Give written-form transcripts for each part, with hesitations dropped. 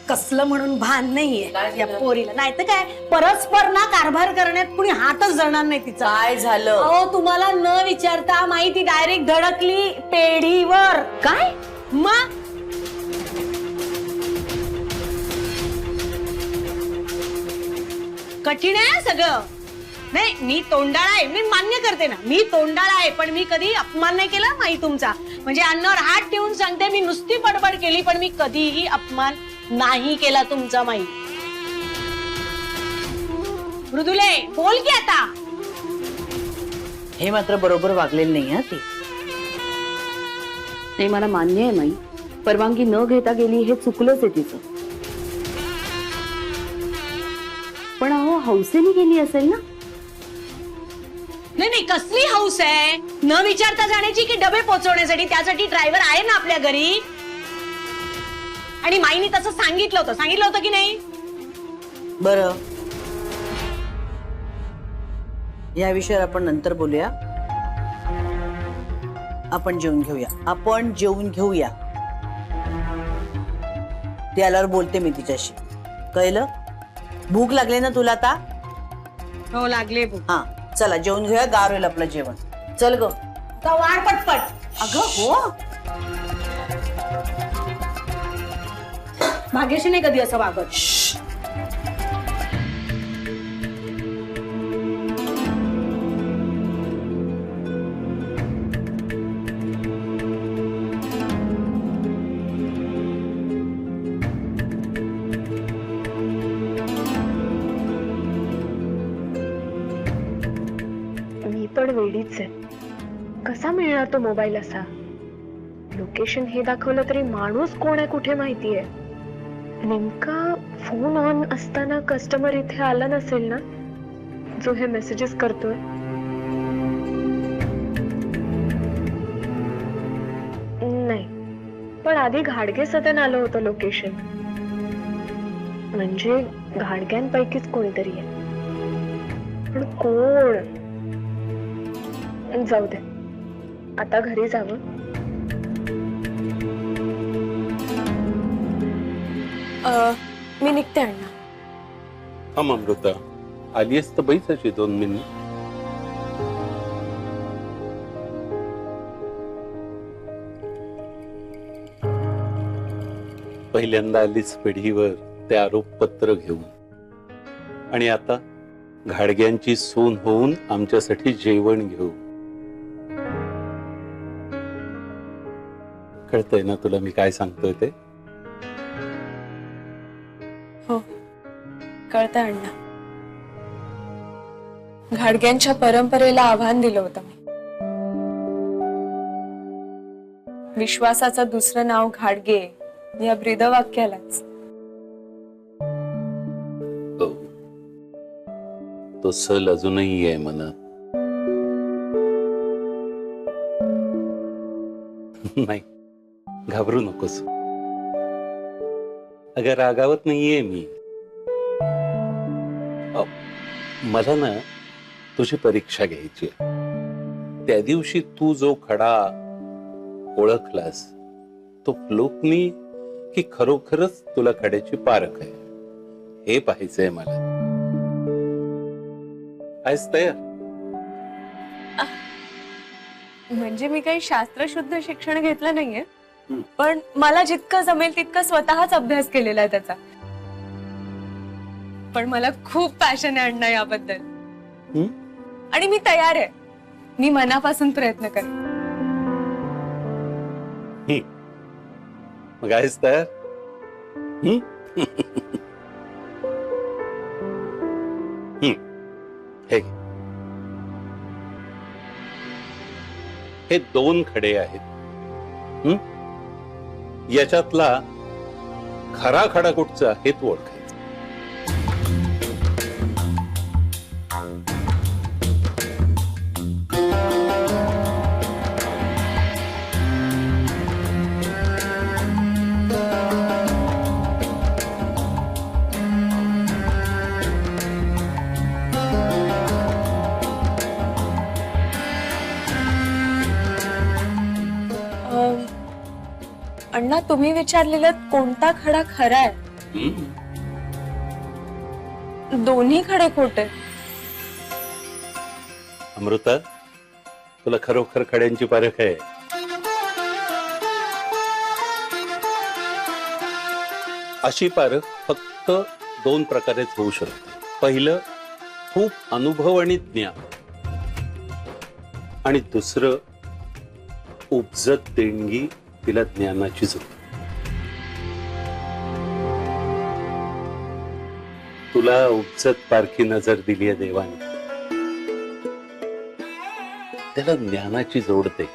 कसलं म्हणून भान नाहीये या पोरीला, नाही तर काय परस्पर ना कारभार करण्यात कुणी हातच जाणार नाही तिचा. काय झालं? अहो तुम्हाला न विचारता माहिती डायरेक्ट धडकली पेढीवर. काय? मग कठीण आहे सगळं. नाही मी तोंडाळा आहे, मी मान्य करते ना, मी तोंडाळा आहे, पण मी कधी अपमान नाही केला माई तुमचा. म्हणजे अन्नावर हात ठेवून सांगते, मी नुसती बडबड केली पण मी कधीही अपमान नाही केला तुमचा माई. मृदुले बोल की आता. हे मात्र बरोबर वागलेलं नाही हा ती. नाही मला मान्य आहे माई, परवानगी न घेता गेली हे चुकलंच आहे तिचं. पण अहो हौसेने गेली असेल ना. नाही नाही कसली हौस आहे न विचारता जाण्याची की डबे पोहोचवण्यासाठी. त्यासाठी ड्रायव्हर आहे ना आपल्या घरी. आणि माईने तसं सांगितलं होतं की नाही. बरं या विषयावर आपण नंतर बोलूया. आपण जेवून घेऊया. ती आल्यावर बोलते मी तिच्याशी. कळलं? भूक लागली ना तुला आता? हो लागले भूक. हा चला जेवून घेऊया, गार होईल आपलं जेवण. चल ग वाढ पटपट. अगं हो. भाग्यशी नाही कधी असं वागत. मी पण वेडीच आहे. कसा मिळणार तो मोबाईल असा? लोकेशन हे दाखवलं तरी माणूस कोण आहे कुठे माहितीये. नेमका फोन ऑन असताना कस्टमर इथे आला नसेल ना, जो हे मेसेजेस करतोय. नाही पण आधी घाडगे सदन आलं होतं लोकेशन. म्हणजे घाडग्यांपैकीच कोणीतरी आहे. पण कोण? जाऊ दे, आता घरी जावं. मी निघते अण्णा. थांब अमृता, आलीस तर बैस अशी 2 मिनिट. पहिल्यांदा आलीस पिढीवर ते आरोपपत्र घेऊन, आणि आता घाडग्यांची सून होऊन आमच्यासाठी जेवण घेऊ. कळतंय ना तुला मी काय सांगतोय ते? हो कळतंय अण्णा. घाडग्यांच्या परंपरेला आव्हान दिलं होतं मी. विश्वासाचं दुसरं नाव घाडगे या ब्रीदवाक्यालाच. तो सल अजूनही आहे मनात. नाही घाबरू नकोस. अगं रागावत नाहीये मी. मला ना तुझी परीक्षा घ्यायची. त्या दिवशी तू जो खडा ओळखलास तो फ्लुकनी की खरोखरच तुला खड्याची पारख आहे हे पाहायचंय मला. आहेस तयार? म्हणजे मी काही शास्त्रशुद्ध शिक्षण घेतलं नाहीये, पण मला जितकं जमेल तितकं स्वतःच अभ्यास केलेला आहे त्याचा. पण मला खूप पॅशन आहे अण्णा याबद्दल. आणि मी तयार आहे. मी मनापासून प्रयत्न करेन. मग आहेस तयार? हे 2 खडे आहेत. याच्यातला खरा खडा कुठचा हे तू ओळखायचं. अण्णा तुम्ही विचारलेलं कोणता खडा खरा आहे? दोन्ही खडे खोटे. अमृता, तुला खरोखर खड्यांची पारख आहे? अशी पारख फक्त 2 प्रकारेच होऊ शकते. पहिलं, खूप अनुभव आणि ज्ञान, आणि दुसरं, उपजत देणगी तिला ज्ञानाची जोड. तुला उपजत पारखी नजर दिली आहे देवाने, त्याला ज्ञानाची जोड दे.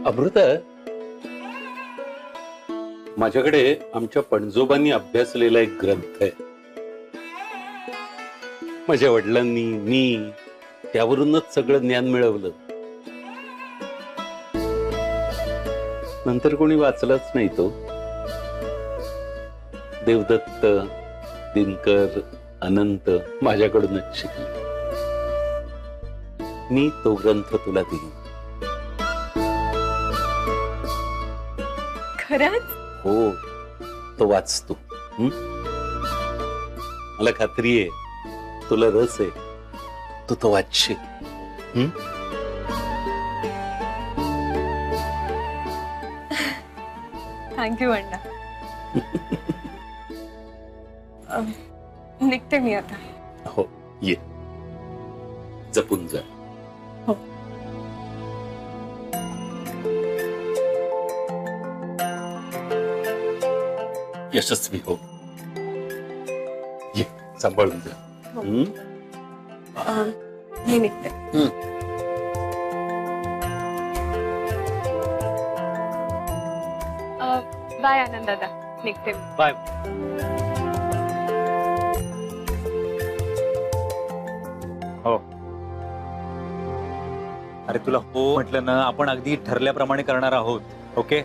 अमृता, माझ्याकडे आमच्या पणजोबांनी अभ्यासलेला एक ग्रंथ आहे. माझ्या वडिलांनी, मी त्यावरूनच सगळं ज्ञान मिळवलं. नंतर कोणी वाचलाच नाही तो. देवदत्त, दिनकर, अनंत माझ्याकडूनच शिकले. मी तो ग्रंथ तुला देईन. खरंच? हो, तो वाचतो. मला खात्री आहे तुला रस आहे, तू तो वाचशील. थँक्यू अण्णा. निघते मी आता. हो, ये, जपून जा. हो. यशस्वी हो. ये, सांभाळून जा. मी निघते. बाय आनंद दादा, निघते मी. बाय. हो, अरे तुला हो म्हटलं ना, आपण अगदी ठरल्याप्रमाणे करणार आहोत. ओके.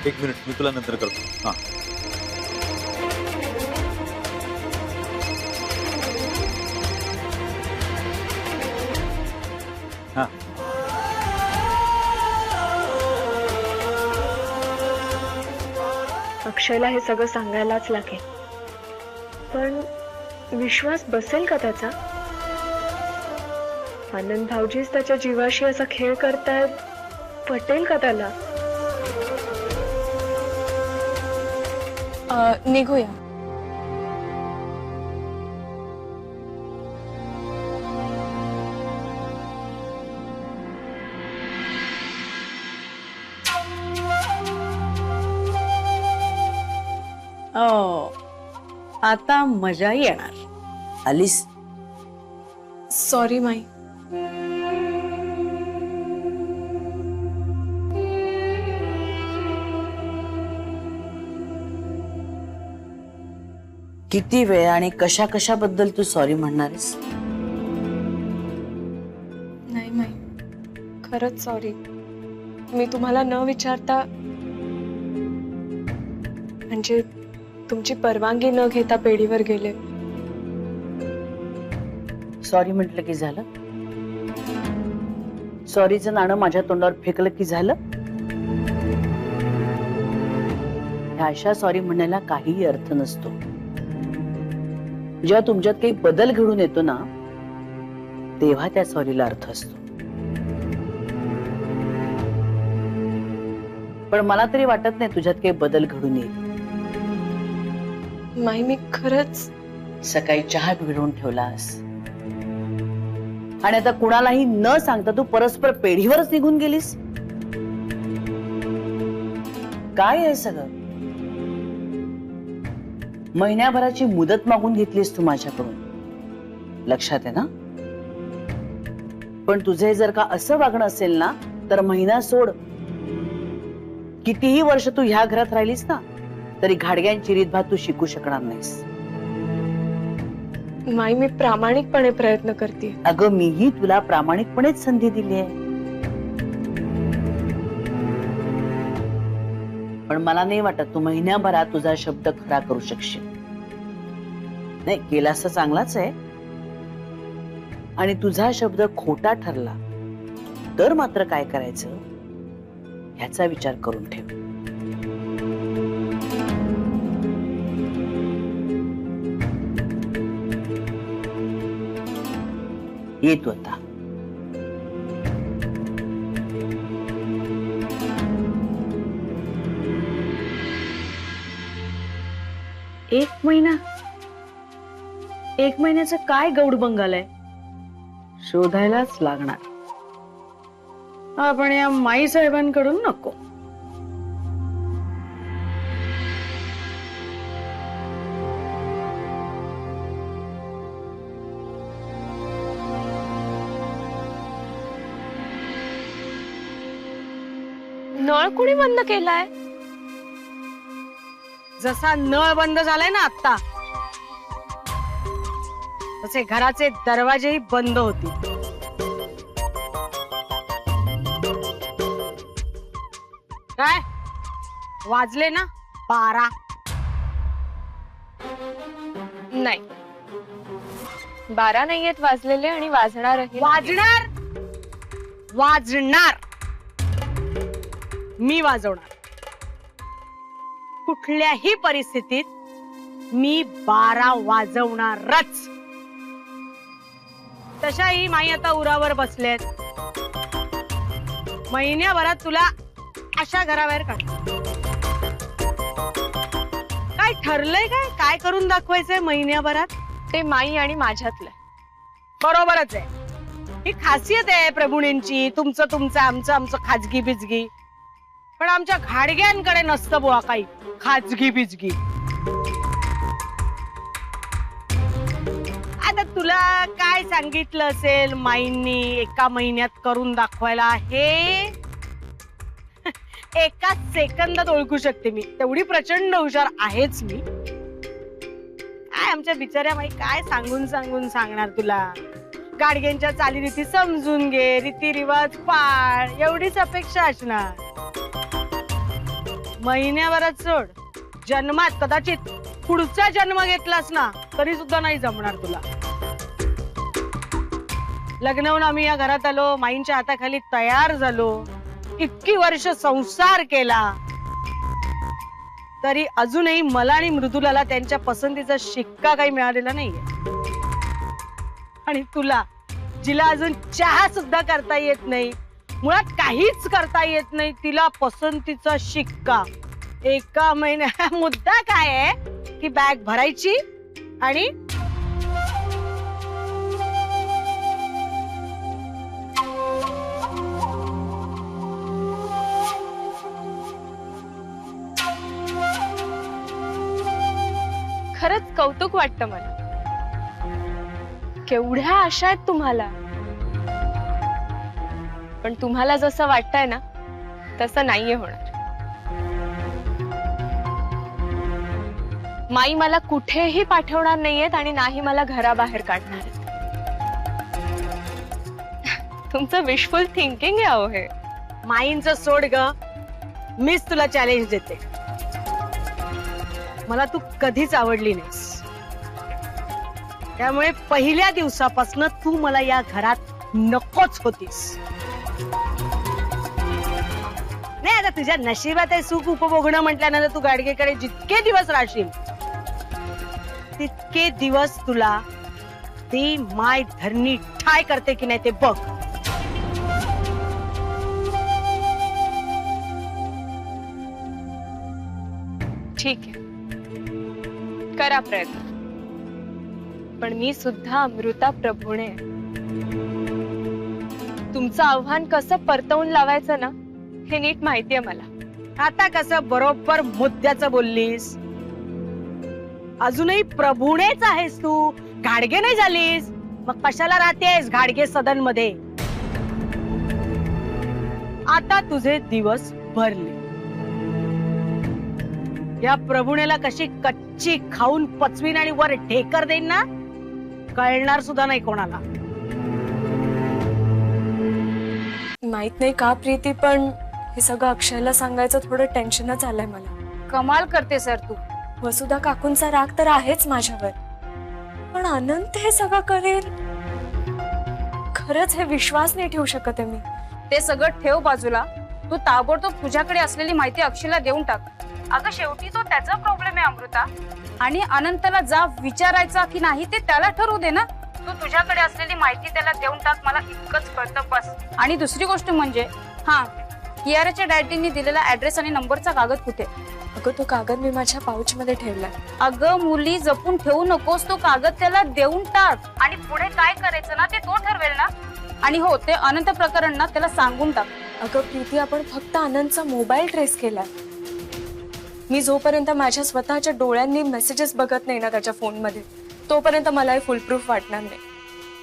एक मिनिट, मी तुला नंतर करतो. हा, हा. अक्षयला हे सगळं सांगायलाच लागेल, पण विश्वास बसेल का त्याचा? आनंद भाऊजीच त्याच्या जीवाशी असा खेळ करतायत, पटेल का त्याला? निघूया. आता मजा येणार. आलीस? Sorry my. किती वेळ आणि कशा कशाबद्दल तू सॉरी म्हणणारेस? नाही माई, खरंच सॉरी. मी तुम्हाला न विचारता, म्हणजे तुमची परवानगी न घेता पेढीवर गेले. सॉरी म्हटलं की झालं? सॉरीचं नाणं माझ्या तोंडावर फेकलं की झालं? ह्या अशा सॉरी म्हणायला काहीही अर्थ नसतो. जेव्हा तुमच्यात काही बदल घडून येतो ना, तेव्हा त्या सॉरीला अर्थ असतो. पण मला तरी वाटत नाही तुझ्यात काही बदल घडून येईल. माई, मी खरंच. सकाळी चहा बिघडवून ठेवलास आणि आता कुणालाही न सांगता तू परस्पर पेढीवरच निघून गेलीस. काय आहे सगळं? महिन्याभराची मुदत मागून घेतलीस तू माझ्याकडून, लक्षात आहे ना? पण तुझे जर का असं वागणं असेल ना, तर महिना सोड. कितीही वर्ष तू ह्या घरात राहिलीस ना, तरी घाडग्यांची रीतभात तू शिकू शकणार नाहीस. माई, मी प्रामाणिकपणे प्रयत्न करते. अगं, मीही तुला प्रामाणिकपणेच संधी दिली आहे. पण मला नाही वाटत तू महिन्याभरात तुझा शब्द खरा करू शकशील. नाही, केलास तर चांगलाच आहे, आणि तुझा शब्द खोटा ठरला तर मात्र काय करायचं ह्याचा विचार करून ठेव. येतो आता. एक महिन्याचं काय गौड बंगाल शोधायलाच लागणार. आपण या माई साहेबांकडून नको. नळ कुणी बंद केलाय? जसा नळ बंद झालाय ना आता, तसे घराचे दरवाजेही बंद होतील. काय वाजले ना 12? नाही, 12 नाहीयेत वाजलेले आणि वाजणारही वाजणार वाजणार मी वाजवणार. कुठल्याही परिस्थितीत मी 12 वाजवणारच. तशाही माई आता उरावर बसलेत. महिन्याभरात तुला अशा घराबाहेर काढ. काय ठरलंय? काय करून दाखवायचंय महिन्याभरात? ते माई आणि माझ्यातलं. बरोबरच आहे. ही खासियत आहे प्रभूणींची. तुमचं तुमचं, आमचं आमचं, खाजगी बिजगी. पण आमच्या घाडग्यांकडे नसतं बुवा काही खाजगी बिजगी. आता तुला काय सांगितलं असेल माईंनी एका महिन्यात करून दाखवायला, हे एका सेकंदात ओळखू शकते मी. तेवढी प्रचंड हुशार आहेच मी. काय आमच्या बिचाऱ्या माई काय सांगून सांगून सांगणार तुला. गाडग्यांच्या चालीरीती समजून घे, रीतिरिवाज पाळ, एवढीच अपेक्षा असणार. महिन्याभरात सोड, जन्मात कदाचित पुढचा जन्म घेतलास ना तरी सुद्धा नाही जमणार तुला. लग्न होऊन आम्ही या घरात आलो, माईंच्या हाताखाली तयार झालो, इतकी वर्ष संसार केला, तरी अजूनही मला आणि मृदुलाला त्यांच्या पसंतीचा शिक्का काही मिळालेला नाहीये. आणि तुला, जिला अजून चहा सुद्धा करता येत नाही, मुळात काहीच करता येत नाही, तिला पसंतीचा शिक्का. एका महिन्या मुद्दा काय आहे की बॅग भरायची आणि खरंच कौतुक वाटतं मला. केवढ्या आशा आहेत तुम्हाला. पण तुम्हाला जसं वाटतंय ना तसं नाहीये होणार. माई मला कुठेही पाठवणार नाहीयेत आणि नाही मला घराबाहेर काढणार. तुमचं विशफुल थिंकिंग आहे अहो हे. माईंचं सोड ग, मीच तुला चॅलेंज देते. मला तू कधीच आवडली नाहीस, त्यामुळे पहिल्या दिवसापासून तू मला या घरात नकोच होतीस. नाही, आता तुझ्या नशिबात आहे सुख उपभोगणं म्हटल्यानंतर तू गाडगेकडे जितके दिवस राहशील तितके दिवस तुला ती माय धरणी ठाय करते की नाही ते बघ. ठीक आहे, करा प्रयत्न. पण मी सुद्धा अमृता प्रभूणे. तुमचं आव्हान कसं परतवून लावायचं ना हे नीट माहितीये मला. आता कसं बरोबर मुद्द्याचं बोललीस. अजूनही प्रभूणेच आहेस तू, घाडगे नाही झालीस. मग कशाला राहतेस घाडगे सदन मध्ये. आता तुझे दिवस भरले. या प्रभूणेला कशी कच्ची खाऊन पचवीन आणि वर ढेकर देईन ना, कळणार सुद्धा नाही कोणाला. माहित नाही का प्रीती, पण हे सगळं अक्षयला सांगायचं थोडं टेन्शनच आलंय मला. कमाल करते सर तू. वसुधा काकूंचा राग तर आहेच माझ्यावर, पण अनंत हे सगळं करेल खरंच हे विश्वास नाही ठेवू शकत आहे मी. ते सगळं ठेव बाजूला. तू ताबडतोब तुझ्याकडे असलेली माहिती अक्षयला देऊन टाक. अगं शेवटी तो त्याचा प्रॉब्लेम आहे अमृता, आणि अनंतला जा विचारायचा की नाही ते त्याला ठरवू दे ना. तू तुझ्याकडे असलेली माहिती त्याला देऊन टाक, मला इतकंच कळतं बस. आणि दुसरी गोष्ट म्हणजे हा कियाराच्या डॅडींनी दिलेला ऍड्रेस आणि नंबरचा कागद कुठे? अगं तो कागद मी माझ्या पाऊच मध्ये ठेवलाय. अगं मुली जपून ठेवू नकोस, तो कागद त्याला देऊन टाक आणि पुढे काय करायचं ना ते तो ठरवेल ना. आणि हो ते अनंत प्रकरण ना त्याला सांगून टाक. अगं प्रीती, आपण फक्त आनंदचा मोबाईल ट्रेस केलाय. मी जोपर्यंत माझ्या स्वतःच्या डोळ्यांनी मेसेजेस बघत नाही ना त्याच्या फोनमध्ये, तोपर्यंत मला हे फुल प्रूफ वाटणार नाही.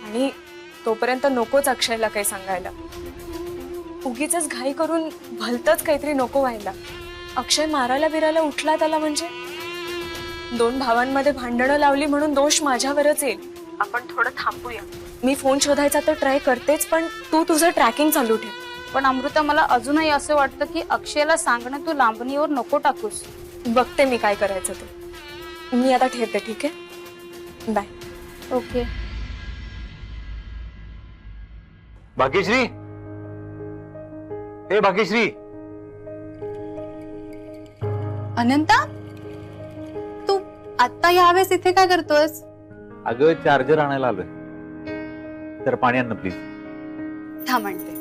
आणि तोपर्यंत नकोच अक्षयला काही सांगायला. उगीच घाई करून भलतच काहीतरी नको व्हायला. अक्षय मारायला बिरायला उठला त्याला म्हणजे 2 भावांमध्ये भांडणं लावली म्हणून दोष माझ्यावरच येईल. आपण थोडं थांबूया. मी फोन शोधायचा तर ट्राय करतेच, पण तू तुझं ट्रॅकिंग चालू ठेव. पण अमृता मला अजूनही असं वाटतं की अक्षयला सांगणं तू लांबणीवर नको टाकूस. बघते मी काय करायचं ते. मी आता ठेवते, ठीक आहे? बाय. ओके. भाग्यश्री, ए भाग्यश्री. अनंता, तू आता यावेळेस इथे काय करतोयस? अगं चार्जर आणायला आलोय. तर पाणी आण ना प्लीज. थांब आणते.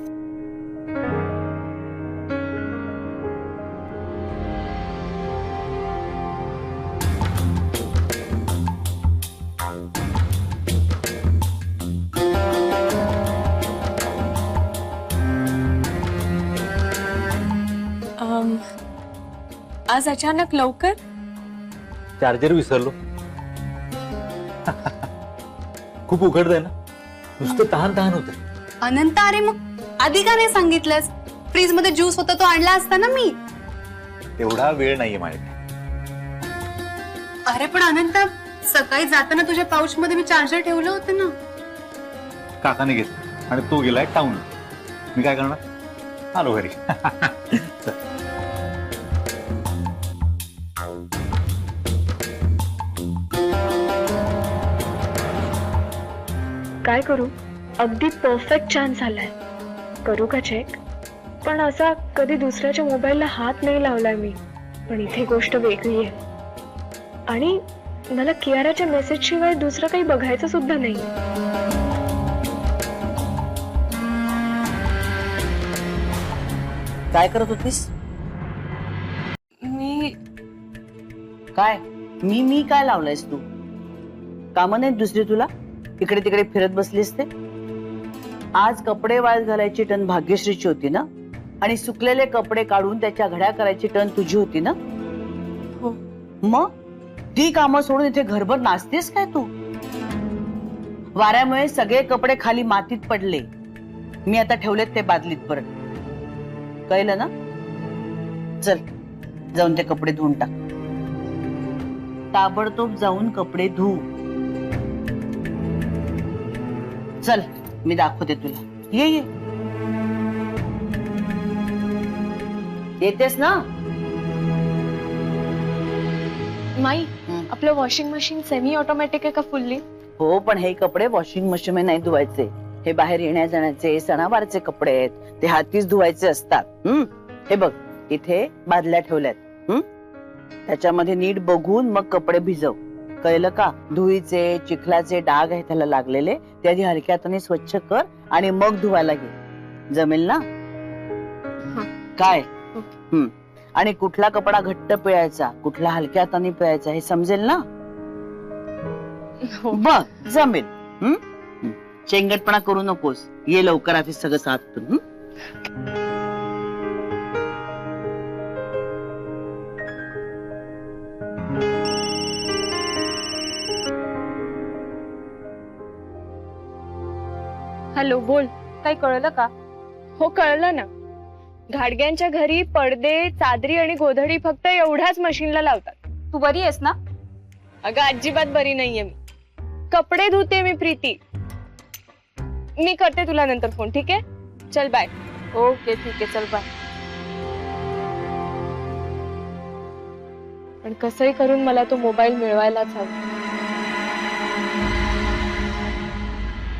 आज अचानक लवकर? चार्जर विसरलो. खूप उघडतंय ना, नुसतं तहान तहान होत. अनंता, अरे मग आधी का नाही सांगितलंस? फ्रीज मध्ये ज्यूस होता तो आणला असता ना मी. तेवढा वेळ नाहीये माझ्याकडे. अरे पण अनंता, सकाळी जाताना तुझ्या पाऊच मध्ये मी चार्जर ठेवलं होतं ना. काकाने घेतलं आणि तो गेलाय टाऊन. मी काय करणार? आलो घरी. चल. काय करू? अगदी परफेक्ट चान्स झालाय. करू का चेक? पण असा कधी दुसऱ्याच्या मोबाईलला हात नाही लावलाय मी. पण इथे गोष्ट वेगळी आहे. आणि मला कियाराच्या मेसेज शिवाय दुसरं काही बघायचं सुद्धा नाही. काय करत होतीस? मी काय मी काय लावलंयस तू? कामं नाहीत दुसरी तुला? इकडे तिकडे फिरत बसलीस ते? आज कपडे वाळत घालायची टर्न भाग्यश्रीची होती ना, आणि सुकलेले कपडे काढून त्याच्या घड्या करायची टर्न तुझी होती ना? हो. मग ती कामं सोडून इथे घरभर नाचतेस काय तू? वाऱ्यामुळे सगळे कपडे खाली मातीत पडले. मी आता ठेवलेत ते बादलीत परत. कळलं ना? चल जाऊन ते कपडे धुवून टाक. ताबडतोब जाऊन कपडे धु. चल मी दाखवते तुला. ये ये. येतेस ना? माई, आपलं वॉशिंग मशीन सेमी ऑटोमॅटिक आहे का फुल्ली? हो, पण हे कपडे वॉशिंग मशीन मध्ये नाही धुवायचे. हे बाहेर येण्या जाण्याचे सणावारचे कपडे आहेत, ते हातीच धुवायचे असतात. हे बघ इथे बादल्या ठेवल्यात. त्याच्यामध्ये नीट बघून मग कपडे भिजव. कळलं का? धुळीचे चिखलाचे डाग आहे त्याला लागलेले, ते आधी हलक्या हाताने स्वच्छ कर आणि मग धुवायला घे. जमेल ना? काय? आणि कुठला कपडा घट्ट पिळायचा, कुठला हलक्या हाताने पिळायचा हे समजेल ना? बघ जमेल. चेंगटपणा करू नकोस. ये लवकर आधी सगळं साफ करून. हॅलो, बोल. काही कळलं का? हो कळलं ना. घाडग्यांच्या घरी पडदे, चादरी आणि गोधडी फक्त एवढ्याच मशीनला लावतात. तू बरी आहेस ना? अगं अजिबात बरी नाहीये मी. कपडे धुते मी प्रीती. मी करते तुला नंतर फोन, ठीक आहे? चल बाय. ओके ठीक आहे, चल बाय. पण कसंही करून मला तो मोबाईल मिळवायलाच हवा.